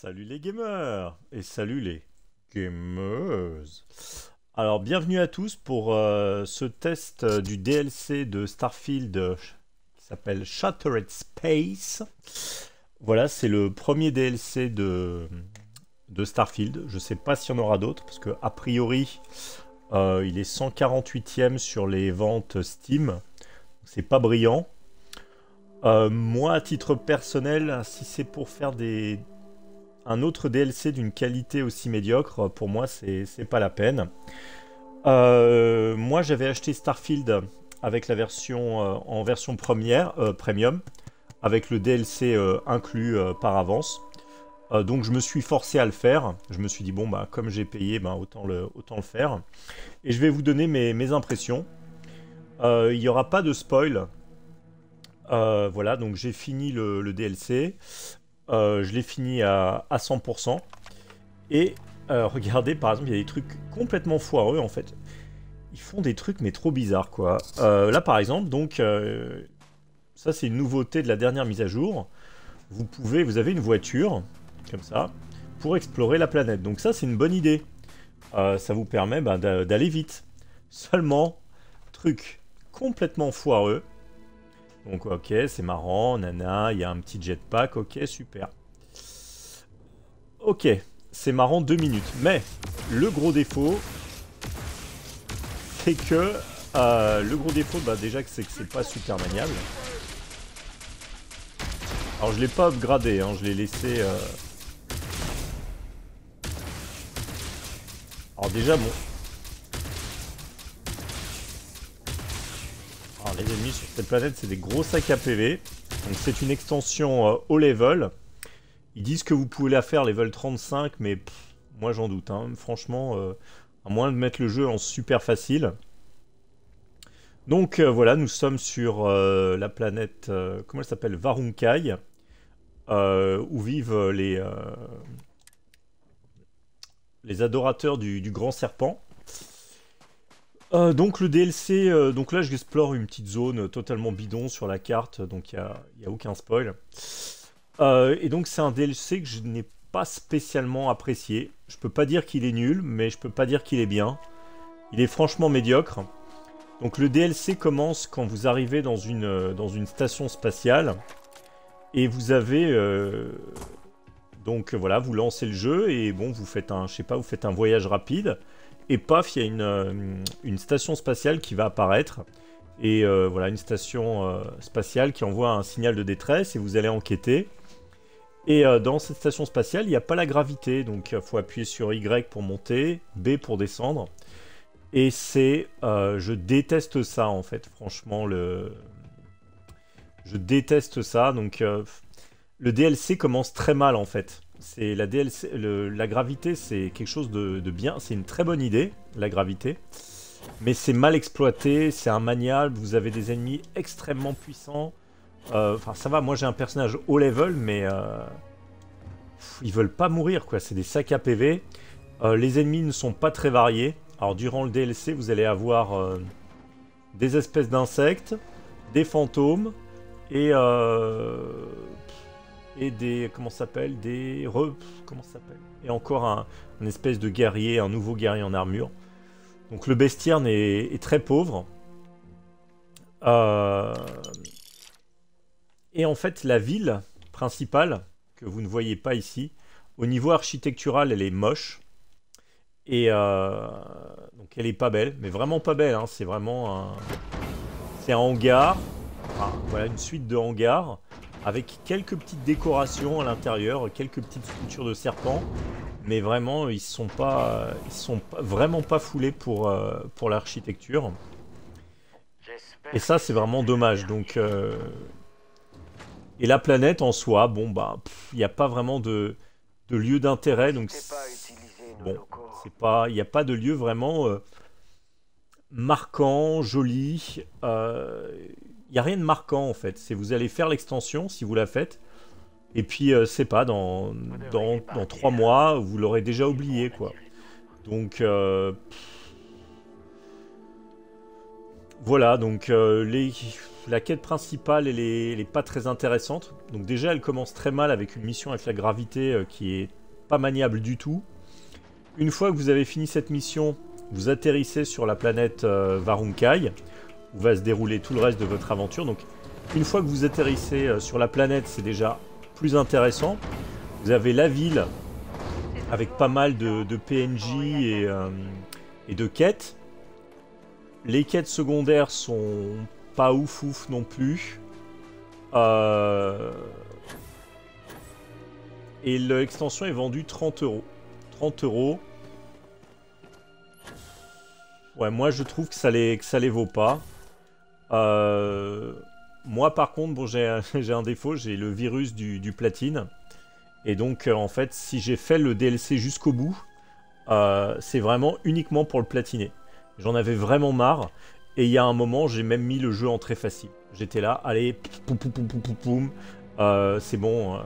Salut les gamers et salut les gameuses. Alors bienvenue à tous pour ce test du DLC de Starfield qui s'appelle Shattered Space. Voilà, c'est le premier DLC de Starfield. Je sais pas s'il y en aura d'autres parce que a priori il est 148e sur les ventes Steam. C'est pas brillant. Moi, à titre personnel, si c'est pour faire un autre DLC d'une qualité aussi médiocre, pour moi, c'est pas la peine. Moi, j'avais acheté Starfield avec la version en version premium, avec le DLC inclus par avance. Donc, je me suis forcé à le faire. Je me suis dit, bon, bah, comme j'ai payé, bah, autant le faire. Et je vais vous donner mes impressions. Il n'y aura pas de spoil. Voilà, donc j'ai fini le DLC. Je l'ai fini à 100%. Et regardez, par exemple, il y a des trucs complètement foireux, en fait. Ils font des trucs, mais trop bizarres, quoi. Là, par exemple, donc, ça, c'est une nouveauté de la dernière mise à jour. Vous avez une voiture, comme ça, pour explorer la planète. Donc ça, c'est une bonne idée. Ça vous permet d'aller vite. Seulement, truc complètement foireux. Donc ok, c'est marrant, nana, il y a un petit jetpack, ok, super. Ok, c'est marrant 2 minutes. Mais le gros défaut, c'est que... le gros défaut, déjà que c'est pas super maniable. Alors je l'ai pas upgradé, hein, je l'ai laissé... Alors déjà, bon... Alors les ennemis sur cette planète, c'est des gros sacs à PV. Donc c'est une extension haut level. Ils disent que vous pouvez la faire level 35, mais moi j'en doute. Hein. Franchement, à moins de mettre le jeu en super facile. Donc voilà, nous sommes sur la planète, comment elle s'appelle, Varunkai, où vivent les adorateurs du grand serpent. Donc le DLC, donc là j'explore une petite zone totalement bidon sur la carte, donc il y a aucun spoil. Et donc c'est un DLC que je n'ai pas spécialement apprécié. Je peux pas dire qu'il est nul, mais je peux pas dire qu'il est bien. Il est franchement médiocre. Donc le DLC commence quand vous arrivez dans une station spatiale. Et vous avez... donc voilà, vous lancez le jeu et bon, vous faites je sais pas, vous faites un voyage rapide. Et paf, il y a une station spatiale qui va apparaître. Et voilà, une station spatiale qui envoie un signal de détresse et vous allez enquêter. Et dans cette station spatiale, il n'y a pas la gravité. Donc il faut appuyer sur Y pour monter, B pour descendre. Et c'est... je déteste ça en fait, franchement. Je déteste ça. Donc le DLC commence très mal en fait. C'est la DLC, la gravité, c'est quelque chose de bien. C'est une très bonne idée, la gravité. Mais c'est mal exploité, c'est immaniable. Vous avez des ennemis extrêmement puissants. Enfin, ça va, moi j'ai un personnage haut level, mais ils veulent pas mourir, quoi. C'est des sacs à PV. Les ennemis ne sont pas très variés. Alors, durant le DLC, vous allez avoir des espèces d'insectes, des fantômes et des... Comment ça s'appelle? Comment ça s'appelle? Et encore un espèce de guerrier, un nouveau guerrier en armure. Donc le bestiaire est très pauvre. Et en fait, la ville principale, que vous ne voyez pas ici, au niveau architectural, elle est moche. Et donc elle est pas belle, mais vraiment pas belle. Hein. C'est vraiment un... C'est un hangar. Enfin, voilà, une suite de hangars. Avec quelques petites décorations à l'intérieur, quelques petites sculptures de serpents, mais vraiment ils sont vraiment pas foulés pour l'architecture. Et ça c'est vraiment dommage. Donc et la planète en soi, bon bah il n'y a pas vraiment de lieu d'intérêt, donc bon il n'y a pas de lieu vraiment marquant, joli. Il n'y a rien de marquant en fait. C'est vous allez faire l'extension si vous la faites. Et puis, c'est pas, dans 3 mois, vous l'aurez déjà oublié quoi. Donc, voilà, donc la quête principale, elle est pas très intéressante. Donc déjà, elle commence très mal avec une mission avec la gravité qui est pas maniable du tout. Une fois que vous avez fini cette mission, vous atterrissez sur la planète Varunkai, où va se dérouler tout le reste de votre aventure. Donc une fois que vous atterrissez sur la planète, c'est déjà plus intéressant. Vous avez la ville avec pas mal de PNJ et de quêtes. Les quêtes secondaires sont pas ouf non plus. Et l'extension est vendue 30 €. 30 €. Ouais, moi je trouve que ça les vaut pas. Moi par contre, bon, j'ai un défaut, j'ai le virus du platine. Et donc en fait, si j'ai fait le DLC jusqu'au bout, c'est vraiment uniquement pour le platiner. J'en avais vraiment marre. Et il y a un moment, j'ai même mis le jeu en très facile. J'étais là, allez, poum poum poum poum poum poum. C'est bon.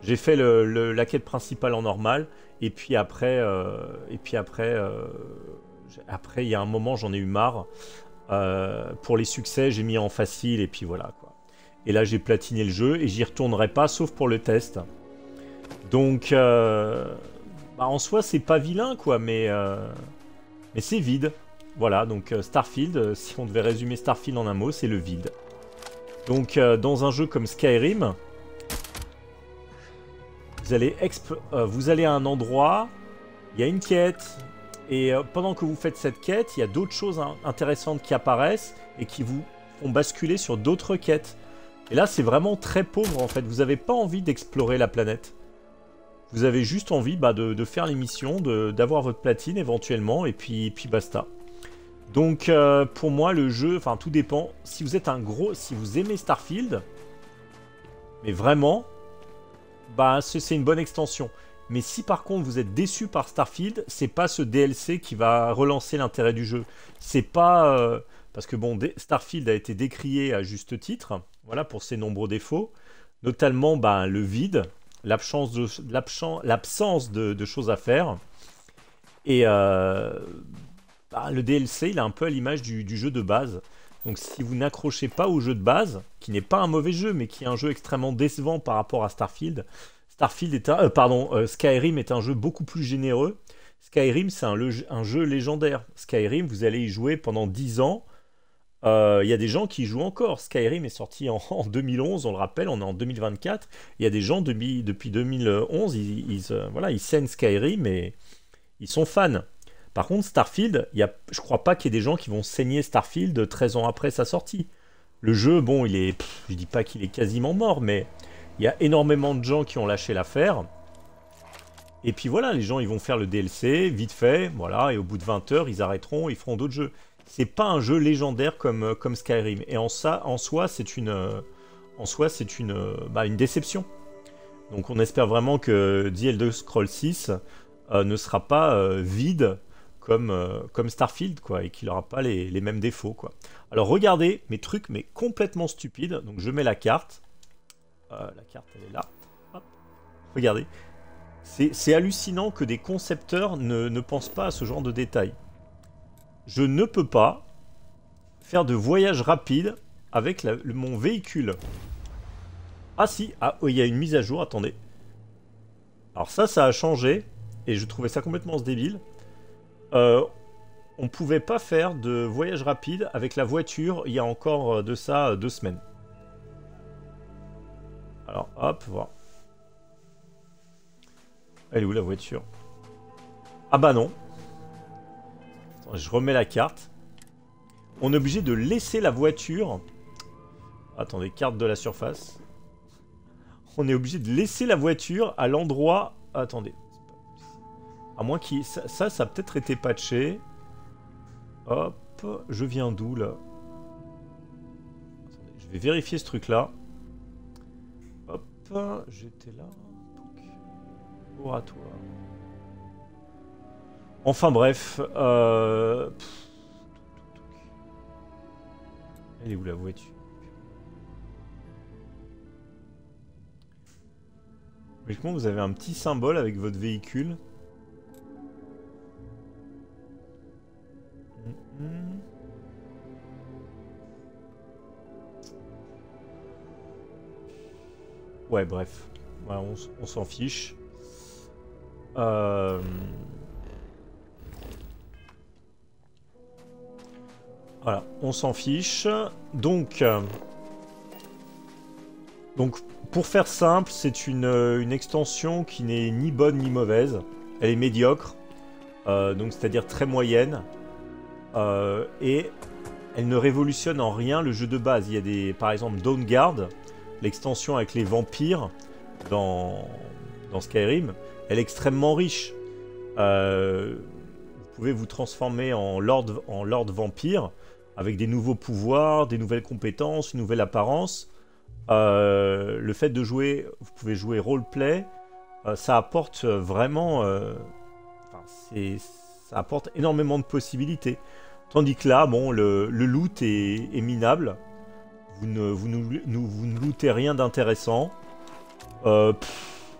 J'ai fait la quête principale en normal. Et puis après, il y a un moment, j'en ai eu marre. Pour les succès, j'ai mis en facile et puis voilà quoi. Et là, j'ai platiné le jeu et j'y retournerai pas, sauf pour le test. Donc, en soi, c'est pas vilain quoi, mais c'est vide. Voilà, donc Starfield, si on devait résumer Starfield en un mot, c'est le vide. Donc, dans un jeu comme Skyrim, vous allez à un endroit, il y a une quête. Et pendant que vous faites cette quête, il y a d'autres choses intéressantes qui apparaissent et qui vous font basculer sur d'autres quêtes. Et là, c'est vraiment très pauvre en fait. Vous n'avez pas envie d'explorer la planète. Vous avez juste envie de faire les missions, d'avoir votre platine éventuellement, et puis basta. Donc pour moi, le jeu, enfin tout dépend. Si vous êtes si vous aimez Starfield, mais vraiment, c'est une bonne extension. Mais si par contre vous êtes déçu par Starfield, c'est pas ce DLC qui va relancer l'intérêt du jeu. C'est pas parce que bon, Starfield a été décrié à juste titre, voilà pour ses nombreux défauts, notamment le vide, l'absence de choses à faire. Et le DLC, il est un peu à l'image du jeu de base. Donc si vous n'accrochez pas au jeu de base, qui n'est pas un mauvais jeu, mais qui est un jeu extrêmement décevant par rapport à Starfield. Skyrim est un jeu beaucoup plus généreux. Skyrim, c'est un jeu légendaire. Skyrim, vous allez y jouer pendant 10 ans. Il y a des gens qui y jouent encore. Skyrim est sorti en 2011, on le rappelle, on est en 2024. Il y a des gens depuis 2011, ils saignent Skyrim et ils sont fans. Par contre, Starfield, je crois pas qu'il y ait des gens qui vont saigner Starfield 13 ans après sa sortie. Le jeu, bon, je dis pas qu'il est quasiment mort, mais il y a énormément de gens qui ont lâché l'affaire. Et puis voilà, les gens ils vont faire le DLC, vite fait, voilà, et au bout de 20 heures, ils arrêteront, ils feront d'autres jeux. C'est pas un jeu légendaire comme Skyrim. Et en soi, c'est une déception. Donc on espère vraiment que The Elder Scrolls 6 ne sera pas vide comme Starfield, quoi, et qu'il n'aura pas les mêmes défauts, quoi. Alors regardez mes trucs, mais complètement stupides. Donc je mets la carte. La carte, elle est là. Hop. Regardez. C'est hallucinant que des concepteurs ne pensent pas à ce genre de détails. Je ne peux pas faire de voyage rapide avec mon véhicule. Ah si, il y a une mise à jour, attendez. Alors ça a changé, et je trouvais ça complètement débile. On pouvait pas faire de voyage rapide avec la voiture il y a encore de ça 2 semaines. Alors hop, voir. Elle est où la voiture? Ah bah non. Attends, je remets la carte. On est obligé de laisser la voiture. Attendez, carte de la surface. On est obligé de laisser la voiture à l'endroit. Attendez. À moins qu'il. Ça a peut-être été patché. Hop. Je viens d'où là? Attendez, je vais vérifier ce truc là. Hop. J'étais là. Oratoire. Enfin bref. Elle est où la voiture? Logiquement, vous avez un petit symbole avec votre véhicule. Ouais, bref. Ouais, on s'en fiche. Euh, Voilà, on s'en fiche. Donc, pour faire simple, c'est une extension qui n'est ni bonne ni mauvaise. Elle est médiocre, donc c'est-à-dire très moyenne. Et elle ne révolutionne en rien le jeu de base. Il y a par exemple, Dawnguard, l'extension avec les vampires dans Skyrim, elle est extrêmement riche. Vous pouvez vous transformer en Lord Vampire avec des nouveaux pouvoirs, des nouvelles compétences, une nouvelle apparence. Le fait de jouer, vous pouvez jouer roleplay, ça apporte vraiment, ça apporte énormément de possibilités. Tandis que là, bon, le loot est minable. Vous ne lootez rien d'intéressant.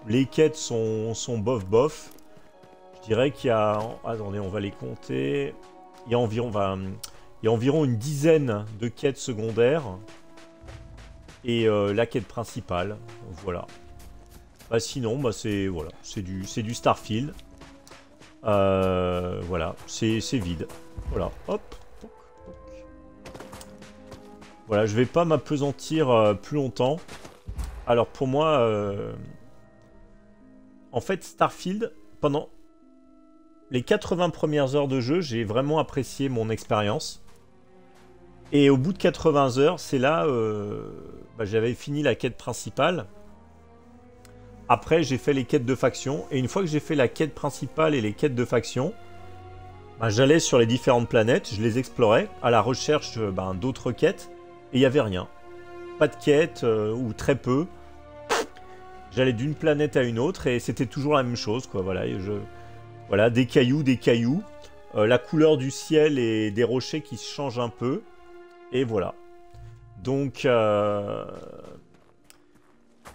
Les quêtes sont bof bof. Je dirais qu'il y a... Attendez, on va les compter. Il y a environ une dizaine de quêtes secondaires. Et la quête principale. Voilà. Bah, sinon, bah, c'est du Starfield. Voilà, c'est vide. Voilà, hop. Voilà, je vais pas m'appesantir plus longtemps. Alors pour moi, en fait, Starfield, pendant les 80 premières heures de jeu, j'ai vraiment apprécié mon expérience. Et au bout de 80 heures, c'est là, bah, j'avais fini la quête principale. Après, j'ai fait les quêtes de faction. Et une fois que j'ai fait la quête principale et les quêtes de faction, bah, j'allais sur les différentes planètes, je les explorais à la recherche bah, d'autres quêtes. Et il n'y avait rien. Pas de quête, ou très peu. J'allais d'une planète à une autre et c'était toujours la même chose, quoi. Voilà, voilà, des cailloux. La couleur du ciel et des rochers qui se changent un peu. Et voilà. Donc...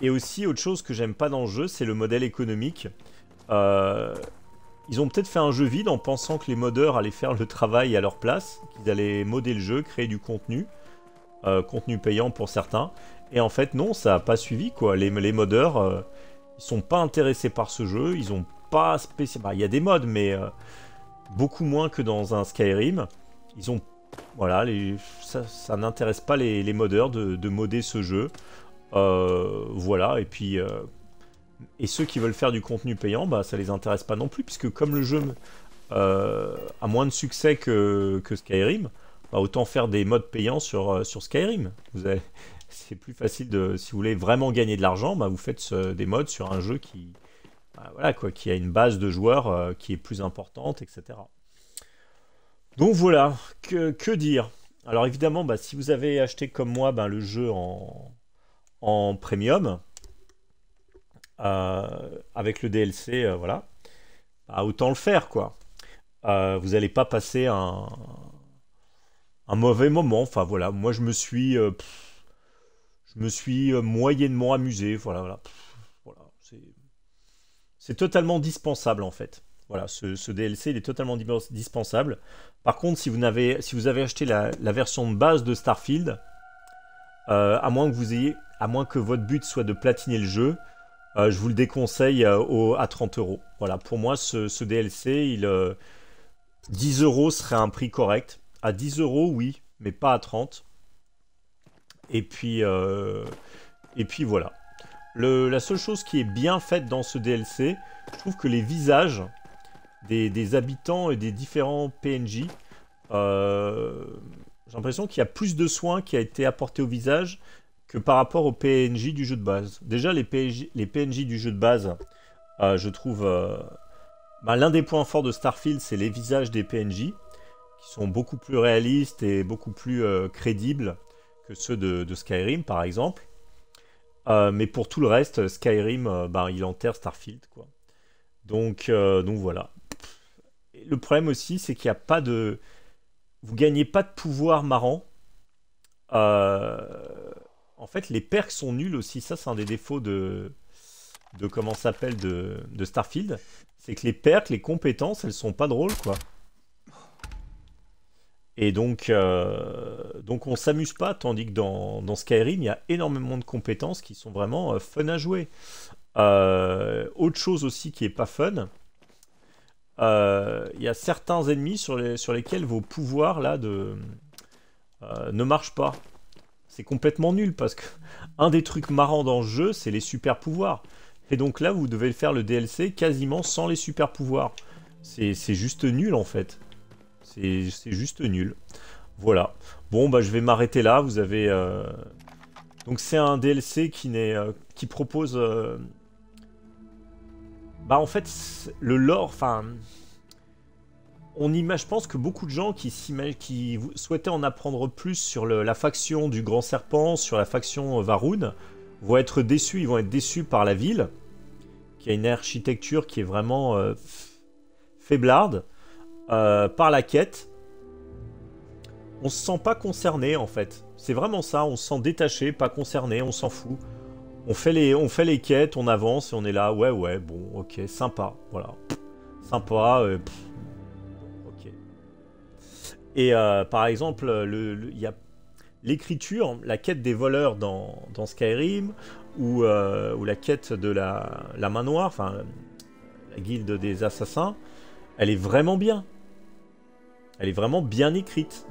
Et aussi, autre chose que j'aime pas dans le jeu, c'est le modèle économique. Ils ont peut-être fait un jeu vide en pensant que les modeurs allaient faire le travail à leur place, qu'ils allaient modder le jeu, créer du contenu. Contenu payant pour certains. Et en fait, non, ça n'a pas suivi, quoi. Les modeurs, ils sont pas intéressés par ce jeu. Ils ont pas spécialement... Il y a des mods, mais beaucoup moins que dans un Skyrim. Ils ont... Voilà, ça n'intéresse pas les modeurs de modder ce jeu. Voilà, et puis... Et ceux qui veulent faire du contenu payant, bah, ça les intéresse pas non plus, puisque comme le jeu a moins de succès que Skyrim, bah, autant faire des mods payants sur Skyrim. C'est plus facile de... Si vous voulez vraiment gagner de l'argent, bah, vous faites des mods sur un jeu qui... Bah, voilà, quoi, qui a une base de joueurs qui est plus importante, etc. Donc voilà, que dire? Alors évidemment, bah, si vous avez acheté comme moi bah, le jeu en premium, avec le DLC, voilà, bah, autant le faire, quoi. Vous n'allez pas passer un mauvais moment. Enfin voilà, moi je me suis moyennement amusé. Voilà. Voilà, c'est totalement dispensable en fait. Voilà, ce DLC il est totalement dispensable. Par contre, si vous avez acheté la version de base de Starfield, à moins que votre but soit de platiner le jeu, je vous le déconseille à 30 €. Voilà, pour moi ce DLC, 10 € serait un prix correct. À 10 €, oui, mais pas à 30. Et puis voilà. La seule chose qui est bien faite dans ce DLC, je trouve que les visages des habitants et des différents PNJ, j'ai l'impression qu'il y a plus de soin qui a été apporté au visage que par rapport aux PNJ du jeu de base. Déjà, les PNJ du jeu de base, je trouve... bah, l'un des points forts de Starfield, c'est les visages des PNJ, qui sont beaucoup plus réalistes et beaucoup plus crédibles que ceux de Skyrim, par exemple. Mais pour tout le reste, Skyrim, bah, il enterre Starfield, quoi. Donc voilà. Et le problème aussi, c'est qu'il n'y a pas de... Vous gagnez pas de pouvoir marrant. En fait, les perks sont nuls aussi. Ça, c'est un des défauts de comment ça s'appelle de Starfield. C'est que les perks, les compétences, elles sont pas drôles, quoi. Et donc on s'amuse pas, tandis que dans Skyrim, il y a énormément de compétences qui sont vraiment fun à jouer. Autre chose aussi qui est pas fun, il y a certains ennemis sur lesquels vos pouvoirs là ne marchent pas. C'est complètement nul parce que un des trucs marrants dans le jeu, c'est les super pouvoirs. Et donc là, vous devez faire le DLC quasiment sans les super pouvoirs. C'est juste nul en fait. C'est juste nul. Voilà. Bon, bah je vais m'arrêter là. Vous avez... Donc c'est un DLC qui propose... Bah en fait, le lore... Enfin... Je pense que beaucoup de gens qui souhaitaient en apprendre plus sur la faction du Grand Serpent, sur la faction Varun, vont être déçus. Ils vont être déçus par la ville, qui a une architecture qui est vraiment faiblarde, par la quête. On se sent pas concerné en fait. C'est vraiment ça, on se sent détaché, pas concerné, on s'en fout. On fait les quêtes, on avance et on est là, ouais, bon, ok, sympa, voilà. Sympa, ok. Et par exemple, il y a l'écriture, la quête des voleurs dans Skyrim, ou la quête de la main noire, enfin, la guilde des assassins, elle est vraiment bien. Elle est vraiment bien écrite.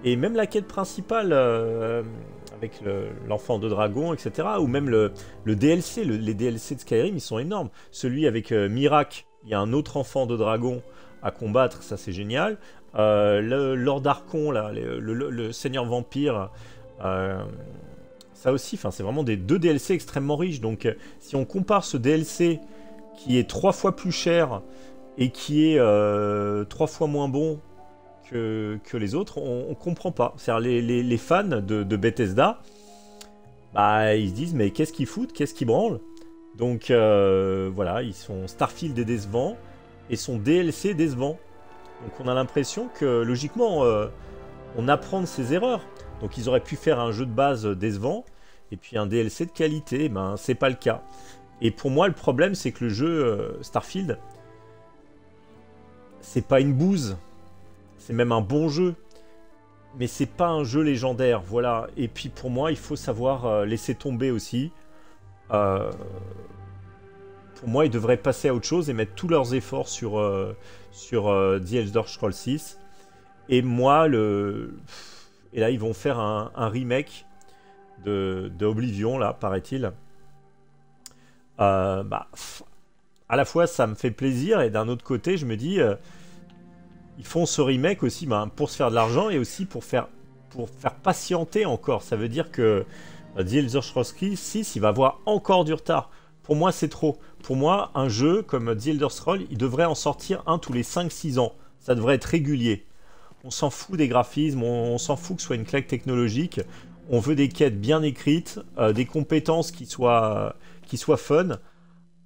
Et même la quête principale, avec l'enfant de dragon, etc., ou même le DLC, les DLC de Skyrim, ils sont énormes. Celui avec Mirac, il y a un autre enfant de dragon à combattre, ça c'est génial. Le Lord Archon, là, le Seigneur Vampire, ça aussi, c'est vraiment deux DLC extrêmement riches. Donc si on compare ce DLC qui est 3 fois plus cher et qui est 3 fois moins bon que les autres, on comprend pas. C'est-à-dire les fans de Bethesda, bah, ils se disent mais qu'est-ce qu'ils foutent, qu'est-ce qu'ils branlent. Donc voilà, Starfield est décevant et son DLC est décevant. Donc on a l'impression que logiquement on apprend de ses erreurs. Donc ils auraient pu faire un jeu de base décevant et puis un DLC de qualité, ben c'est pas le cas. Et pour moi le problème c'est que le jeu Starfield, c'est pas une bouse. C'est même un bon jeu, mais c'est pas un jeu légendaire, voilà. Et puis pour moi, il faut savoir laisser tomber aussi. Pour moi, ils devraient passer à autre chose et mettre tous leurs efforts sur The Elder Scrolls 6. Et moi, et là, ils vont faire un remake de Oblivion, là, paraît-il. À la fois, ça me fait plaisir, et d'un autre côté, je me dis... ils font ce remake aussi pour se faire de l'argent et aussi pour faire patienter encore. Ça veut dire que The Elder Scrolls 6, il va avoir encore du retard. Pour moi, c'est trop. Pour moi, un jeu comme The Elder Scrolls, il devrait en sortir un tous les 5-6 ans. Ça devrait être régulier. On s'en fout des graphismes, on s'en fout que ce soit une claque technologique. On veut des quêtes bien écrites, des compétences qui soient fun,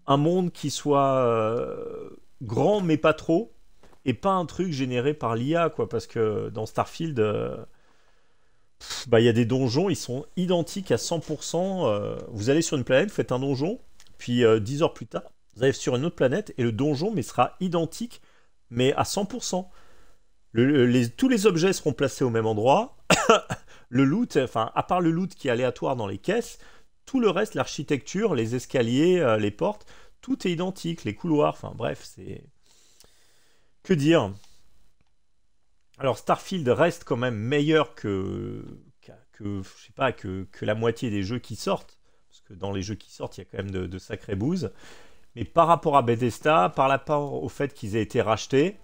un monde qui soit grand mais pas trop. Et pas un truc généré par l'IA, quoi, parce que dans Starfield, il y a des donjons, ils sont identiques à 100%. Vous allez sur une planète, vous faites un donjon, puis 10 heures plus tard, vous allez sur une autre planète, et le donjon sera identique, mais à 100%. Tous les objets seront placés au même endroit. Le loot, à part le loot qui est aléatoire dans les caisses, tout le reste, l'architecture, les escaliers, les portes, tout est identique, les couloirs, bref, c'est... Que dire? Alors Starfield reste quand même meilleur que je sais pas, que la moitié des jeux qui sortent. Parce que dans les jeux qui sortent, il y a quand même de sacrées bouses. Mais par rapport à Bethesda, par rapport au fait qu'ils aient été rachetés,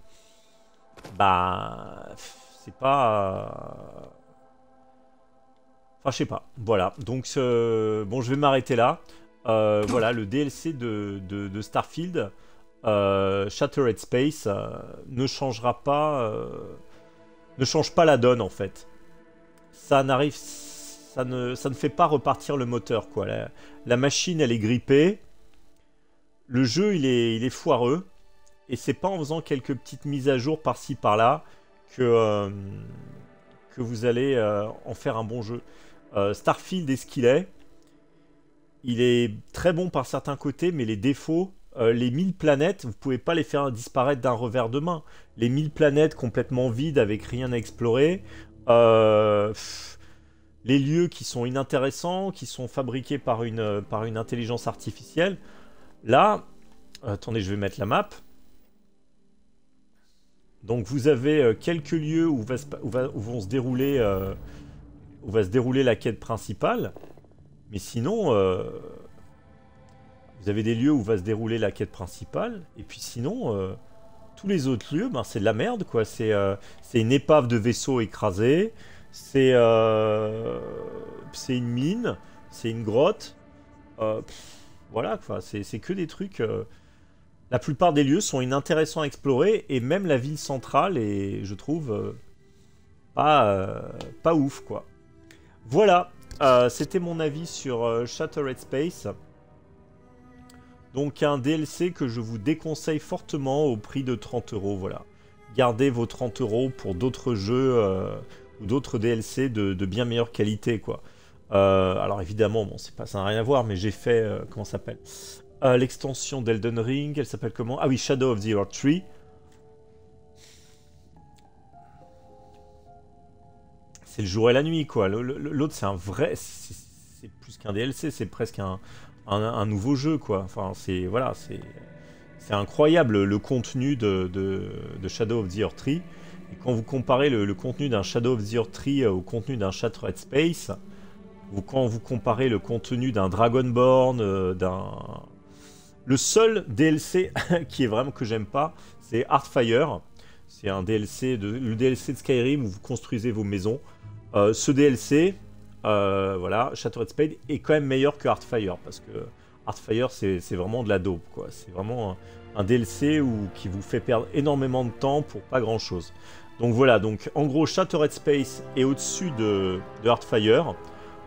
c'est pas... je sais pas. Voilà. Donc, bon, je vais m'arrêter là. Voilà, le DLC de Starfield... Shattered Space ne change pas la donne en fait. Ça ne fait pas repartir le moteur quoi. La machine elle est grippée, le jeu il est foireux et c'est pas en faisant quelques petites mises à jour par-ci par-là que vous allez en faire un bon jeu. Starfield est ce qu'il est. Il est très bon par certains côtés, mais les défauts les 1000 planètes, vous pouvez pas les faire disparaître d'un revers de main. Les 1000 planètes complètement vides avec rien à explorer. Les lieux qui sont inintéressants, qui sont fabriqués par une intelligence artificielle. Là, attendez, je vais mettre la map. Donc vous avez quelques lieux où va se dérouler la quête principale. Mais sinon, vous avez des lieux où va se dérouler la quête principale. Et puis sinon, tous les autres lieux, ben, c'est de la merde, quoi. C'est une épave de vaisseau écrasée. C'est une mine. C'est une grotte. Voilà, quoi. C'est que des trucs... La plupart des lieux sont inintéressants à explorer. Et même la ville centrale est, je trouve, pas ouf, quoi. Voilà. C'était mon avis sur Shattered Space. Donc un DLC que je vous déconseille fortement au prix de 30 €. Voilà. Gardez vos 30 € pour d'autres jeux ou d'autres DLC de bien meilleure qualité, quoi. Alors évidemment, bon, ça n'a rien à voir, mais j'ai fait, comment ça s'appelle, l'extension d'Elden Ring. Elle s'appelle comment? Ah oui, Shadow of the Earth Tree. C'est le jour et la nuit, quoi. L'autre, c'est un vrai... C'est plus qu'un DLC, c'est presque un nouveau jeu, quoi. Enfin, c'est... Voilà, c'est incroyable, le contenu de Shadow of the Earth Tree. Et quand vous comparez le contenu d'un Shadow of the Earth Tree au contenu d'un Shattered Space, ou quand vous comparez le contenu d'un Dragonborn, Le seul DLC qui est vraiment que j'aime pas, c'est Heartfire. C'est un DLC le DLC de Skyrim où vous construisez vos maisons. Ce DLC, voilà, Shattered Space est quand même meilleur que Heartfire parce que Heartfire c'est vraiment de la dope, quoi. C'est vraiment un DLC qui vous fait perdre énormément de temps pour pas grand chose. Donc voilà, donc en gros Shattered Space est au-dessus de Heartfire.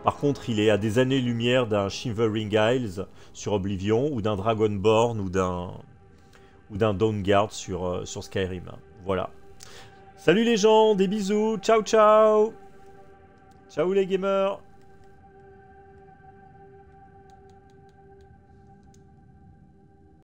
Par contre, il est à des années-lumière d'un Shivering Isles sur Oblivion, ou d'un Dragonborn, ou d'un Dawnguard sur Skyrim. Voilà. Salut les gens, des bisous, ciao ciao. Ciao les gamers.